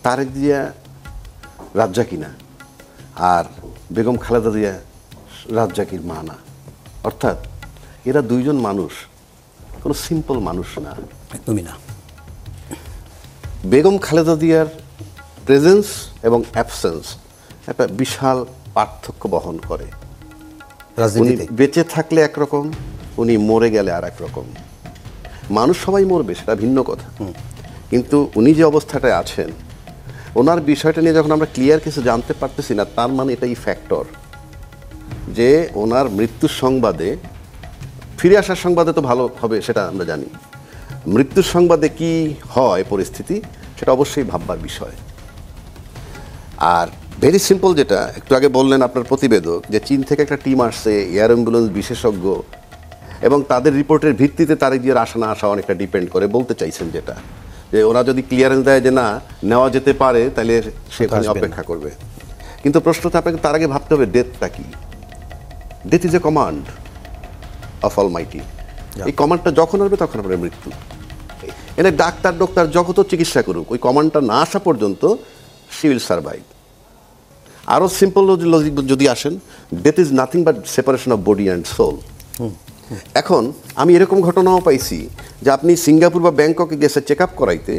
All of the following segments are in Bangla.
তারেক জিয়া রাজ্জাকি না, আর বেগম খালেদা জিয়া রাজ্জাকির মা না। অর্থাৎ এরা দুইজন মানুষ কোনো সিম্পল মানুষ না, একদমই না। বেগম খালেদা জিয়ার প্রেজেন্স এবং অ্যাবসেন্স একটা বিশাল পার্থক্য বহন করে। উনি বেঁচে থাকলে একরকম, উনি মরে গেলে আর একরকম। মানুষ সবাই মরবে, সেটা ভিন্ন কথা, কিন্তু উনি যে অবস্থাটায় আছেন, ওনার বিষয়টা নিয়ে যখন আমরা ক্লিয়ার কিছু জানতে পারতেছি না, তার মানে এটাই ফ্যাক্টর যে ওনার মৃত্যুর সংবাদে, ফিরে আসার সংবাদে তো ভালো হবে সেটা আমরা জানি, মৃত্যুর সংবাদে কি হয় পরিস্থিতি সেটা অবশ্যই ভাববার বিষয়। আর ভেরি সিম্পল, যেটা একটু আগে বললেন আপনার প্রতিবেদক, যে চীন থেকে একটা টিম আসছে, এয়ার অ্যাম্বুলেন্স বিশেষজ্ঞ, এবং তাদের রিপোর্টের ভিত্তিতে তারেক জিয়ার আসা না আসা অনেকটা ডিপেন্ড করে। বলতে চাইছেন যেটা, যে ওরা যদি ক্লিয়ারেন্স দেয় যে না নেওয়া যেতে পারে, তাহলে সেখানে অপেক্ষা করবে। কিন্তু প্রশ্নটা আপনাকে তার আগে ভাবতে হবে ডেথটা কি। Death is a command of Almighty. এই কমান্ডটা যখন আসবে তখন আপনার মৃত্যু। এনে ডাক্তার যত চিকিৎসা করুক, ওই কমান্ডটা না আসা পর্যন্ত শি উইল সার্ভাইভ। আরও সিম্পল লজিক যদি আসেন, death is nothing but separation of body and soul. এখন আমি এরকম ঘটনাও পাইছি যে আপনি সিঙ্গাপুর বা ব্যাংককে গেছে চেক আপ করাইতে,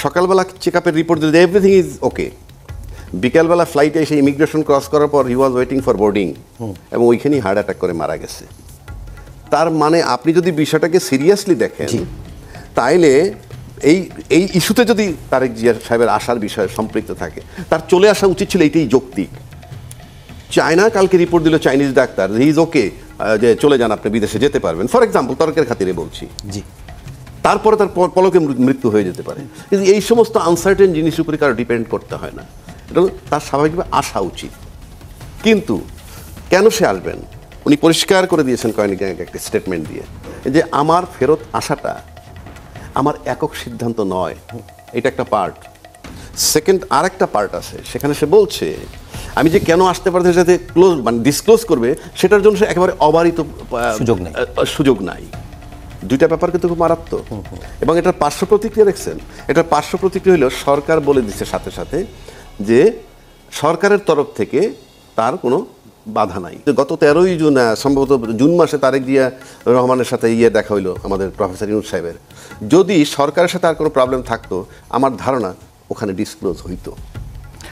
সকালবেলা চেক আপের রিপোর্ট দিতে এভরিথিং ইজ ওকে, বিকালবেলা ফ্লাইটে এসে ইমিগ্রেশন ক্রস করার পর হি ওয়াজ ওয়েটিং ফর বোর্ডিং, এবং ওইখানেই হার্ট অ্যাটাক করে মারা গেছে। তার মানে আপনি যদি বিষয়টাকে সিরিয়াসলি দেখেন, তাইলে এই ইস্যুতে যদি তারেক জিয়া সাহেবের আসার বিষয়ে সম্পৃক্ত থাকে, তার চলে আসা উচিত ছিল। এইটাই যৌক্তিক। চায়না কালকে রিপোর্ট দিল, Chinese doctor, he is okay, যে চলে যান, আপনি বিদেশে যেতে পারবেন, ফর এক্সাম্পল, তর্কের খাতিরে বলছি। জি, তারপরে তার পলকে মৃত্যু হয়ে যেতে পারে। কিন্তু এই সমস্ত আনসার্টেন জিনিসের উপরে কারো ডিপেন্ড করতে হয় না, এটা তার স্বাভাবিকভাবে আসা উচিত। কিন্তু কেন সে আসবেন, উনি পরিষ্কার করে দিয়েছেন কয়েকদিন আগে একটা স্টেটমেন্ট দিয়ে, যে আমার ফেরত আসাটা আমার একক সিদ্ধান্ত নয়, এটা একটা পার্ট। সেকেন্ড আর একটা পার্ট আছে, সেখানে সে বলছে আমি যে কেন আসতে পারছি সাথে ক্লোজ মানে ডিসক্লোজ করবে, সেটার জন্য সে একেবারে অবারিত সুযোগ নাই। দুইটা ব্যাপার কিন্তু খুব মারাত্মক। এবং এটার পার্শ্ব প্রতিক্রিয়া দেখছেন, এটার পার্শ্ব প্রতিক্রিয়া হলো সরকার বলে দিচ্ছে সাথে সাথে যে সরকারের তরফ থেকে তার কোনো বাধা নাই। গত 13ই জুন, সম্ভবত জুন মাসে, তারেক জিয়া রহমানের সাথে দেখা হইলো আমাদের প্রফেসর ইউনূস সাহেবের। যদি সরকারের সাথে আর কোনো প্রবলেম থাকতো, আমার ধারণা ওখানে ডিসক্লোজ হইতো।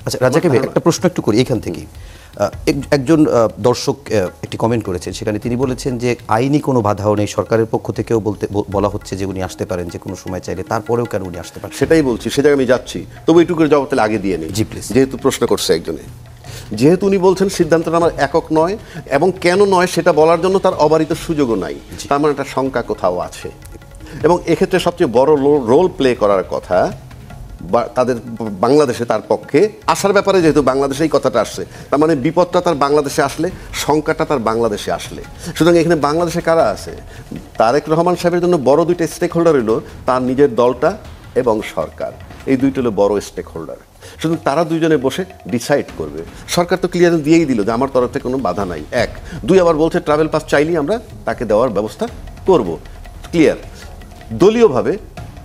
আচ্ছা রাজাকে একটা প্রশ্ন একটু করি এখান থেকেই। একজন দর্শক একটি কমেন্ট করেছেন, সেখানে তিনি বলেছেন যে আইনি কোনো বাধাও নেই, সরকারের পক্ষ থেকেও বলা হচ্ছে যে উনি আসতে পারেন যে কোনো সময় চাইলে, তারপরেও কেন উনি আসতে পারেন? সেটাই বলছি, সে জায়গায় আমি যাচ্ছি, তবু এইটুকুর জবাব তাহলে আগে দিয়ে নেই। জি প্লিজ। যেহেতু প্রশ্ন করছে একজনে, যেহেতু উনি বলছেন সিদ্ধান্তটা আমার একক নয়, এবং কেন নয় সেটা বলার জন্য তার অবারিত সুযোগও নাই, তার মানে একটা শঙ্কা কোথাও আছে। এবং এক্ষেত্রে সবচেয়ে বড় রোল প্লে করার কথা তাদের বাংলাদেশে তার পক্ষে আসার ব্যাপারে, যেহেতু বাংলাদেশে এই কথাটা আসছে, তার মানে বিপদটা তার বাংলাদেশে আসলে, শঙ্কাটা তার বাংলাদেশে আসলে। সুতরাং এখানে বাংলাদেশে কারা আছে? তারেক রহমান সাহেবের জন্য বড় দুইটা স্টেক হোল্ডার হলো তার নিজের দলটা এবং সরকার, এই দুইটা হলো বড় স্টেক হোল্ডার। সুতরাং তারা দুইজনে বসে ডিসাইড করবে। সরকার তো ক্লিয়ারেন্স দিয়েই দিল যে আমার তরফ থেকে কোনো বাধা নাই, এক। দুই, আবার বলছে ট্রাভেল পাস চাইলেই আমরা তাকে দেওয়ার ব্যবস্থা করব, ক্লিয়ার। দলীয়ভাবে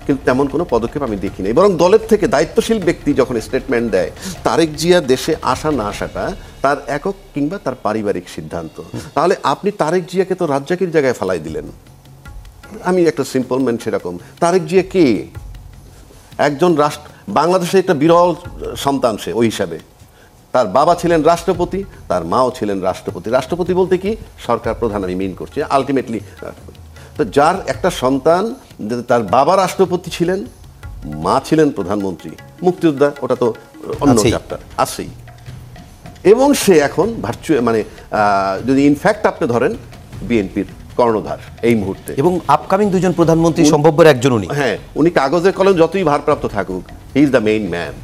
কিন্তু তেমন কোনো পদক্ষেপ আমি দেখি নাই, বরং দলের থেকে দায়িত্বশীল ব্যক্তি যখন স্টেটমেন্ট দেয়, তারেক জিয়া দেশে আসা না আসাটা তার একক কিংবা তার পারিবারিক সিদ্ধান্ত, তাহলে আপনি তারেক জিয়াকে তো রাজ্জাকির জায়গায় ফালাই দিলেন। আমি একটা সিম্পল ম্যান, সেরকম তারেক জিয়া কে? একজন বাংলাদেশে একটা বিরল সন্তান সে, ওই হিসাবে তার বাবা ছিলেন রাষ্ট্রপতি, তার মাও ছিলেন রাষ্ট্রপতি। রাষ্ট্রপতি বলতে কি, সরকার প্রধান আমি মিন করছি আলটিমেটলি। তো যার একটা সন্তান, তার বাবা রাষ্ট্রপতি ছিলেন, মা ছিলেন প্রধানমন্ত্রী, মুক্তিযোদ্ধা, ওটা তো অন্য চ্যাপ্টার আছেই। এবং সে এখন মানে যদি ইনফ্যাক্ট আপনি ধরেন বিএনপির কর্ণধার এই মুহূর্তে, এবং আপকামিং দুজন প্রধানমন্ত্রী সম্ভবের একজন উনি। হ্যাঁ, উনি কাগজে কলম যতই ভারপ্রাপ্ত থাকুক, he is the main man.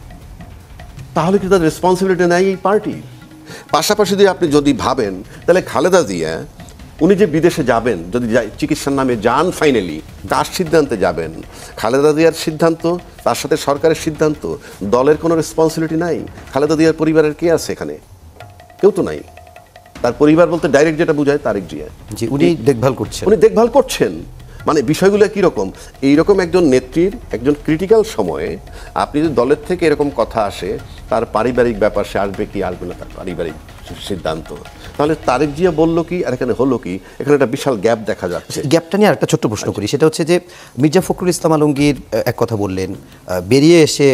তাহলে কি তার রেসপন্সিবিলিটি নাই এই পার্টির? পাশাপাশি যদি ভাবেন, তাহলে খালেদা জিয়া উনি যে বিদেশে যাবেন, যদি চিকিৎসার নামে যান, ফাইনালি তার সিদ্ধান্তে যাবেন। খালেদা জিয়ার সিদ্ধান্ত, তার সাথে সরকারের সিদ্ধান্ত, দলের কোনো রেসপন্সিবিলিটি নাই। খালেদা জিয়ার পরিবারের কে আছে এখানে? কেউ তো নাই। তার পরিবার বলতে ডাইরেক্ট যেটা বোঝায় তারেক জিয়া, উনি দেখভাল করছেন, উনি দেখভাল করছেন। মানে বিষয়গুলো কীরকম, এইরকম একজন নেত্রীর একজন ক্রিটিক্যাল সময়ে আপনি যদি দলের থেকে এরকম কথা আসে, তার পারিবারিক ব্যাপার, সে আসবে কি আসবে না, তার পারিবারিক সিদ্ধান্ত, তাহলে তারেক জিয়া বললো কি আর এখানে হলো কি, এখানে একটা বিশাল গ্যাপ দেখা যাচ্ছে। গ্যাপটা নিয়ে আরেকটা ছোট্ট প্রশ্ন করি, সেটা হচ্ছে যে মির্জা ফখরুল ইসলাম আলমগীর এক কথা বললেন, বেরিয়ে এসে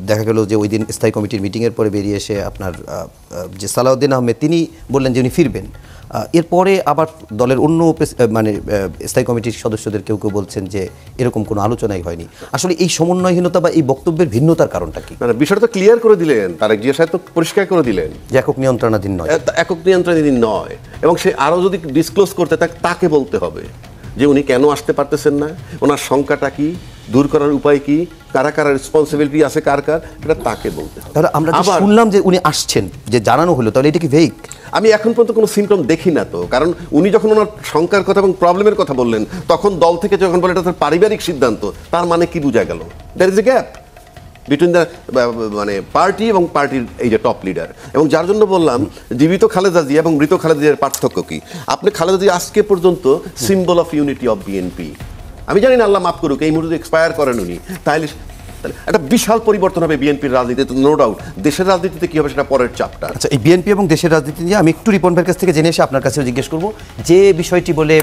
দেখা গেল যে ওই দিন স্থায়ী কমিটির মিটিংয়ের পরে বেরিয়ে এসে আপনার যে সালাউদ্দিন আহমেদ তিনি বললেন যে উনি ফিরবেন। এরপরে আবার দলের অন্য মানে স্থায়ী কমিটির সদস্যদের কেউ কেউ বলছেন যে এরকম কোনো আলোচনাই হয়নি। আসলে এই সমন্বয়হীনতা বা এই বক্তব্যের ভিন্নতার কারণটা কি? মানে বিষয়টা তো ক্লিয়ার করে দিলেন, তারেক জিয়া সাহেব তো পরিষ্কার করে দিলেন যে একক নিয়ন্ত্রণাধীন নয়, একক নিয়ন্ত্রণাধীন নয়, এবং সে আরও যদি ডিসক্লোজ করতে তাকে বলতে হবে যে উনি কেন আসতে পারতেছেন না, ওনার শঙ্কাটা কি, দূর করার উপায় কি, কারা কারা রেসপন্সিবিলিটি আছে কার কার, এটা তাকে বলতে হবে। তাহলে আমরা শুনলাম যে উনি আসছেন, যে জানানো হলো, তাহলে এটা কি ভেগ? আমি এখন পর্যন্ত কোনো সিমটম দেখি না তো, কারণ উনি যখন ওনার শঙ্কার কথা এবং প্রবলেমের কথা বললেন, তখন দল থেকে যখন বলে এটা তার পারিবারিক সিদ্ধান্ত, তার মানে কি বোঝা গেল? There is a gap between the মানে পার্টি এবং পার্টির এই যে টপ লিডার। এবং যার জন্য বললাম জীবিত খালেদা জিয়া এবং মৃত খালেদা জিয়ার পার্থক্য কি। আপনি খালেদা জিয়া আজকে পর্যন্ত symbol of unity of BNP, আমি জানি না আল্লাহ মাফ করুক এই মুহূর্তে এক্সপায়ার করেন উনি, তাহলে একটা বিশাল পরিবর্তন হবে বিএনপির রাজনীতিতে, নো ডাউট। দেশের রাজনীতিতে কি হবে সেটা পরের চ্যাপ্টার। আচ্ছা, এই বিএনপি এবং দেশের রাজনীতি নিয়ে আমি একটু রিপন ভাইয়ের কাছ থেকে জেনে এসে আপনার কাছেও জিজ্ঞেস করব, যে বিষয়টি বলে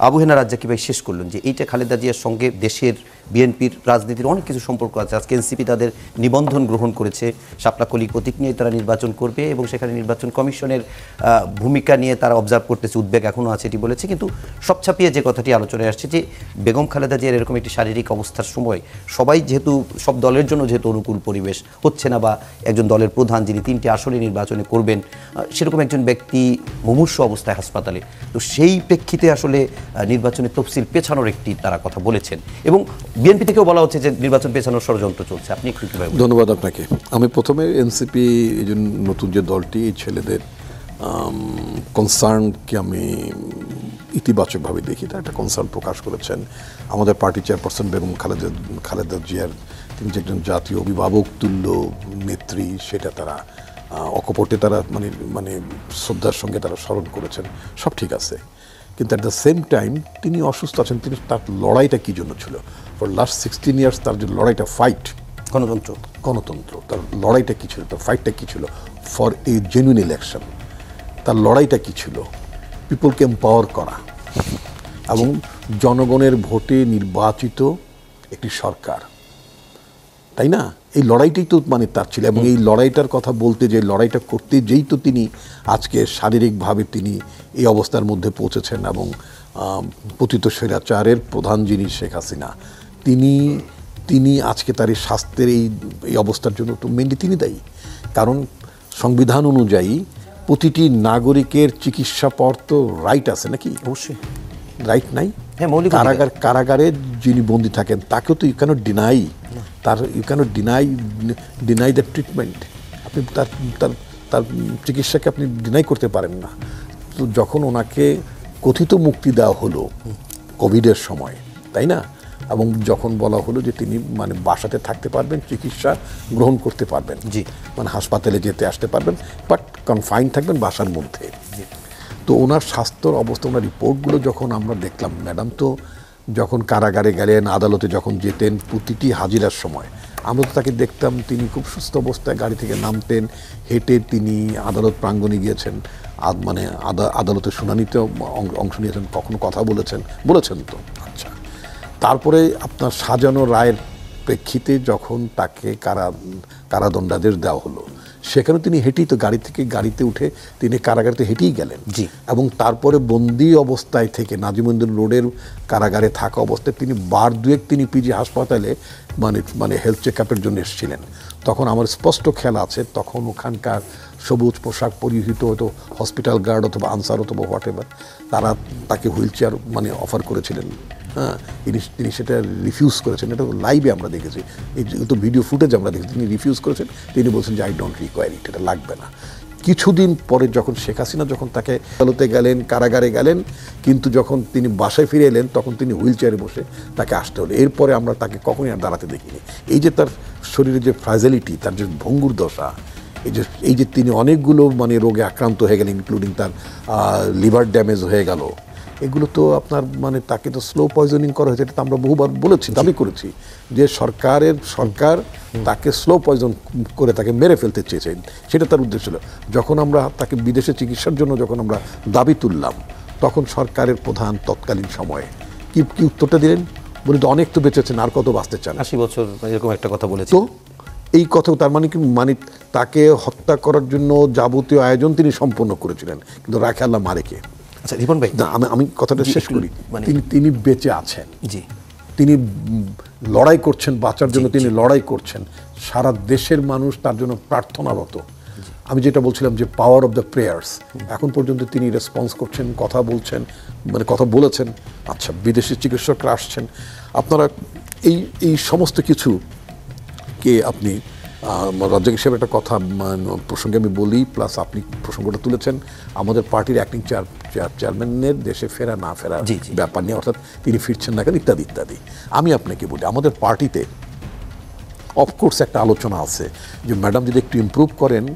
আবু হেনা রাজ্জাকি ভাই শেষ করলেন, যে এইটা খালেদা জিয়ার সঙ্গে দেশের বিএনপির রাজনীতির অনেক কিছু সম্পর্ক আছে। আজকে এনসিপি তাদের নিবন্ধন গ্রহণ করেছে, শাপলা কলি প্রতীক নিয়ে তারা নির্বাচন করবে এবং সেখানে নির্বাচন কমিশনের ভূমিকা নিয়ে তারা অবজার্ভ করতেছে, উদ্বেগ এখনও আছে এটি বলেছে। কিন্তু সব ছাপিয়ে যে কথাটি আলোচনায় আসছে যে বেগম খালেদা জিয়ার এরকম একটি শারীরিক অবস্থার সময় সবাই যেহেতু সব দলের জন্য যেহেতু অনুকূল পরিবেশ হচ্ছে না, বা একজন দলের প্রধান যিনি 3টি আসনে নির্বাচনে করবেন সেরকম একজন ব্যক্তি মুমূর্ষু অবস্থায় হাসপাতালে, তো সেই প্রেক্ষিতে আসলে নির্বাচনের তফসিল পেছানোর একটি তারা কথা বলেছেন, এবং বিএনপি থেকেও বলা হচ্ছে যে নির্বাচন পেছানোর ষড়যন্ত্র চলছে। আপনি একটু কীভাবে? ধন্যবাদ আপনাকে। আমি প্রথমে এনসিপি এই যে নতুন যে দলটি, এই ছেলেদের কনসার্নকে আমি ইতিবাচকভাবে দেখি। তারা একটা কনসার্ন প্রকাশ করেছেন। আমাদের পার্টি চেয়ারপারসন বেগম খালেদা জিয়ার, তিনি যে একজন জাতীয় অভিভাবক তুল্য নেত্রী, সেটা তারা অকপটে তারা মানে শ্রদ্ধার সঙ্গে তারা স্মরণ করেছেন, সব ঠিক আছে। কিন্তু অ্যাট দ্য সেম টাইম তিনি অসুস্থ আছেন, তিনি তার লড়াইটা কী জন্য ছিল? ফর লাস্ট 16 ইয়ার্স তার যে লড়াইটা, ফাইট, গণতন্ত্র, তার লড়াইটা কী ছিল, তার ফাইটটা কী ছিল? For a genuine election. তার লড়াইটা কী ছিল? পিপলকে এম্পাওয়ার করা এবং জনগণের ভোটে নির্বাচিত একটি সরকার, তাই না? এই লড়াইটাই তো তার ছিল। এবং এই লড়াইটার কথা বলতে, যে লড়াইটা করতে যেই তো তিনি আজকে শারীরিকভাবে তিনি এই অবস্থার মধ্যে পৌঁছেছেন, এবং পতিত স্বৈরাচারের প্রধান যিনি শেখ হাসিনা, তিনি আজকে তার এই স্বাস্থ্যের এই অবস্থার জন্য তো মেনলি তিনি দায়ী। কারণ সংবিধান অনুযায়ী প্রতিটি নাগরিকের চিকিৎসা পাওয়ার তো রাইট আছে নাকি? অবশ্যই রাইট নাই? কারাগারে যিনি বন্দী থাকেন তাকেও তো you cannot deny, you cannot deny the treatment. আপনি তার চিকিৎসাকে আপনি ডিনাই করতে পারেন না। তো যখন ওনাকে কথিত মুক্তি দেওয়া হলো কোভিডের সময়, তাই না, এবং যখন বলা হলো যে তিনি বাসাতে থাকতে পারবেন, চিকিৎসা গ্রহণ করতে পারবেন, জি, হাসপাতালে যেতে আসতে পারবেন, বাট কনফাইন থাকবেন বাসার মধ্যে। তো ওনার স্বাস্থ্যর অবস্থা, ওনার রিপোর্টগুলো যখন আমরা দেখলাম, ম্যাডাম তো যখন কারাগারে গেলেন, আদালতে যখন যেতেন, প্রতিটি হাজিরার সময় আমরা তো তাকে দেখতাম, তিনি খুব সুস্থ অবস্থায় গাড়ি থেকে নামতেন, হেঁটে তিনি আদালত প্রাঙ্গণে গিয়েছেন, আদালতের শুনানিতে অংশ নিয়েছেন, কখনো কথা বলেছেন তো। আচ্ছা, তারপরে আপনার সাজানো রায়ের প্রেক্ষিতে যখন তাকে কারাদণ্ডাদেশ দেওয়া হলো, সেখানে তিনি হেঁটেই তো গাড়িতে উঠে তিনি কারাগারে হেঁটেই গেলেন। জি, এবং তারপরে বন্দি অবস্থায় থেকে নাজিমুদ্দিন রোডের কারাগারে থাকা অবস্থায় তিনি বার দুয়েক তিনি পিজি হাসপাতালে হেলথ চেক আপের জন্য এসেছিলেন। তখন আমার স্পষ্ট খেয়াল আছে, তখন ওখানকার সবুজ পোশাক পরিহিত হয়তো হসপিটাল গার্ড অথবা আনসার অথবা হোয়াট এভার, তারা তাকে হুইল চেয়ার অফার করেছিলেন। হ্যাঁ, তিনি সেটা রিফিউজ করেছেন। এটা লাইভে আমরা দেখেছি, এই তো ভিডিও ফুটেজ আমরা দেখেছি। তিনি রিফিউজ করেছেন, তিনি বলছেন যে আই ডোন্ট রিকোয়ার ইট, এটা লাগবে না। কিছুদিন পরে যখন শেখ হাসিনা যখন তাকে আদালতে গেলেন, কারাগারে গেলেন, কিন্তু যখন তিনি বাসায় ফিরে এলেন তখন তিনি হুইল চেয়ারে বসে তাকে আসতে হলো। এরপরে আমরা তাকে কখনোই আর দাঁড়াতে দেখিনি। এই যে তার শরীরে যে ফ্রাজাইলিটি, তার যে ভঙ্গুর দশা, এই যে তিনি অনেকগুলো রোগে আক্রান্ত হয়ে গেলেন, ইনক্লুডিং তার লিভার ড্যামেজ হয়ে গেল, এগুলো তো আপনার মানে তাকে তো স্লো পয়জনিং করা হয়েছে, এটা তো আমরা বহুবার বলেছি, দাবি করেছি যে সরকার তাকে স্লো পয়জন করে তাকে মেরে ফেলতে চেয়েছে, সেটা তার উদ্দেশ্য ছিল। যখন আমরা তাকে বিদেশে চিকিৎসার জন্য যখন আমরা দাবি তুললাম, তখন সরকারের প্রধান তৎকালীন সময়ে কি উত্তরটা দিলেন? বলি তো অনেক তো বেঁচেছেন, আর কত বাঁচতে চান? 80 বছর এরকম একটা কথা বলেছে। তো এই কথা তার মানে কি, মানে তাকে হত্যা করার জন্য যাবতীয় আয়োজন তিনি সম্পন্ন করেছিলেন, কিন্তু রাখে আল্লাহ মারেকে। আচ্ছা রিপন ভাই, না, আমি কথাটা শেষ করি। তিনি বেঁচে আছেন, জি, তিনি লড়াই করছেন বাঁচার জন্য, তিনি লড়াই করছেন, সারা দেশের মানুষ তার জন্য প্রার্থনারত। আমি যেটা বলছিলাম যে পাওয়ার অফ দ্য প্রেয়ার্স, এখন পর্যন্ত তিনি রেসপন্স করছেন, কথা বলছেন, মানে কথা বলেছেন। আচ্ছা, বিদেশি চিকিৎসকরা আসছেন, আপনারা এই সমস্ত কিছু কে আপনি রাজ্জাক হিসেবে একটা কথা প্রসঙ্গে আমি বলি, প্লাস আপনি প্রসঙ্গটা তুলেছেন আমাদের পার্টির অ্যাক্টিং চেয়ারম্যানের দেশে ফেরা না ফেরা ব্যাপার নিয়ে, অর্থাৎ তিনি ফিরছেন না কেন ইত্যাদি ইত্যাদি। আমি আপনাকে বলি, আমাদের পার্টিতে অফকোর্স একটা আলোচনা আছে যে ম্যাডাম যদি একটু ইমপ্রুভ করেন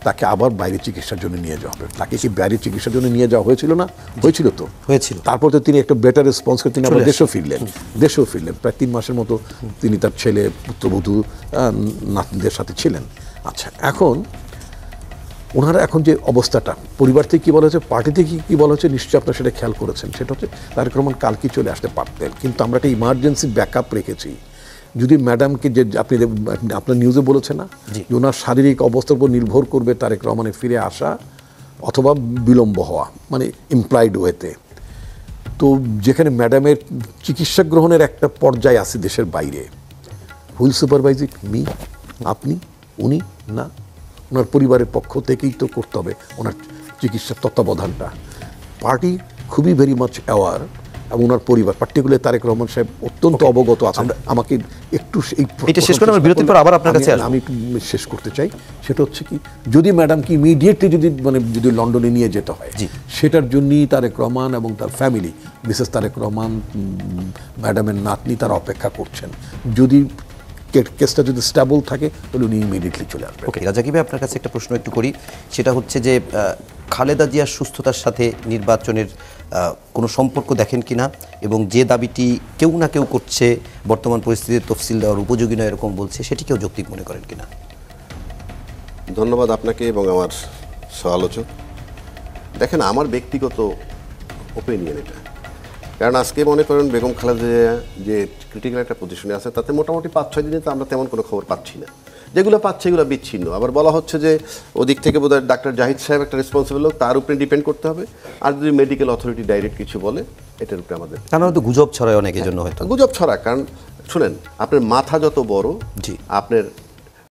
তাকে আবার বাইরে চিকিৎসার জন্য নিয়ে যাওয়া হবে। তাকে কি বাইরে চিকিৎসার জন্য নিয়ে যাওয়া হয়েছিল না? হয়েছিল তো, হয়েছিল। তারপর তো তিনি একটা বেটার রেসপন্স করে তিনি আবার দেশেও ফিরলেন। প্রায় 3 মাসের মতো তিনি তার ছেলে, পুত্রবধূ, নাতনিদের সাথে ছিলেন। আচ্ছা, এখন ওনারা এখন যে অবস্থাটা, পরিবার থেকে কী বলা হয়েছে, পার্টি থেকে কী বলা হচ্ছে, নিশ্চয়ই আপনারা সেটা খেয়াল করেছেন। সেটা হচ্ছে তারেক রহমান কালকে চলে আসতে পারতেন, কিন্তু আমরা একটা ইমার্জেন্সি ব্যাকআপ রেখেছি। যদি ম্যাডামকে, যে আপনি আপনার নিউজে বলেছেন না যে ওনার শারীরিক অবস্থার উপর নির্ভর করবে তারেক রহমানের ফিরে আসা অথবা বিলম্ব হওয়া, মানে ইমপ্লয়েড ওয়েতে। তো যেখানে ম্যাডামের চিকিৎসা গ্রহণের একটা পর্যায়ে আছে দেশের বাইরে, হুইল সুপারভাইজিং মি, আপনি, উনি না, ওনার পরিবারের পক্ষ থেকেই তো করতে হবে ওনার চিকিৎসার তত্ত্বাবধানটা। পার্টি খুবই ভেরি মাচ অ্যাওয়ার, এবং ওনার পরিবার পার্টিকুলার তারেক রহমান সাহেব অত্যন্ত অবগত আছেন। আমাকে একটু এটা শেষ করে আমরা বিরতির পর আবার আপনার কাছে আসব। আমি একটু শেষ করতে চাই। সেটা হচ্ছে কি, যদি ম্যাডামকে ইমিডিয়েটলি যদি লন্ডনে নিয়ে যেতে হয়, সেটার জন্যই তারেক রহমান এবং তার ফ্যামিলি, মিসেস তারেক রহমান, ম্যাডামের নাতনি তারা অপেক্ষা করছেন। যদি কেসটা যদি স্টেবল থাকে তাহলে উনি ইমিডিয়েটলি চলে আসবেন। ওকে, রাজাকি ভাই আপনার কাছে একটা প্রশ্ন একটু করি। সেটা হচ্ছে যে খালেদা জিয়ার সুস্থতার সাথে নির্বাচনের কোনো সম্পর্ক দেখেন কিনা, এবং যে দাবিটি কেউ না কেউ করছে বর্তমান পরিস্থিতিতে তফসিল দেওয়ার উপযোগী নয় এরকম বলছে, সেটিকেও যৌক্তিক মনে করেন কিনা? ধন্যবাদ আপনাকে এবং আমার সহ-আলোচক। দেখেন, আমার ব্যক্তিগত ওপিনিয়ন এটা, কারণ আজকে মনে করেন বেগম খালেদা জিয়া যে ক্রিটিক্যাল একটা পজিশনে আছে, তাতে মোটামুটি 5-6 দিনে তো আমরা তেমন কোনো খবর পাচ্ছি না। যেগুলো পাচ্ছে এগুলো বিচ্ছিন্ন। আবার বলা হচ্ছে যে ওদিক থেকে বোধহয় ডাক্তার জাহিদ সাহেব একটা রেসপন্সিবল লোক, তার উপরে ডিপেন্ড করতে হবে। আর যদি মেডিকেল অথরিটি ডাইরেক্ট কিছু বলে, এটার উপরে আমাদের কারণ হয়তো গুজব ছড়ায় অনেকের জন্য, হয়তো গুজব ছড়া। কারণ শুনেন, আপনার মাথা যত বড়, আপনার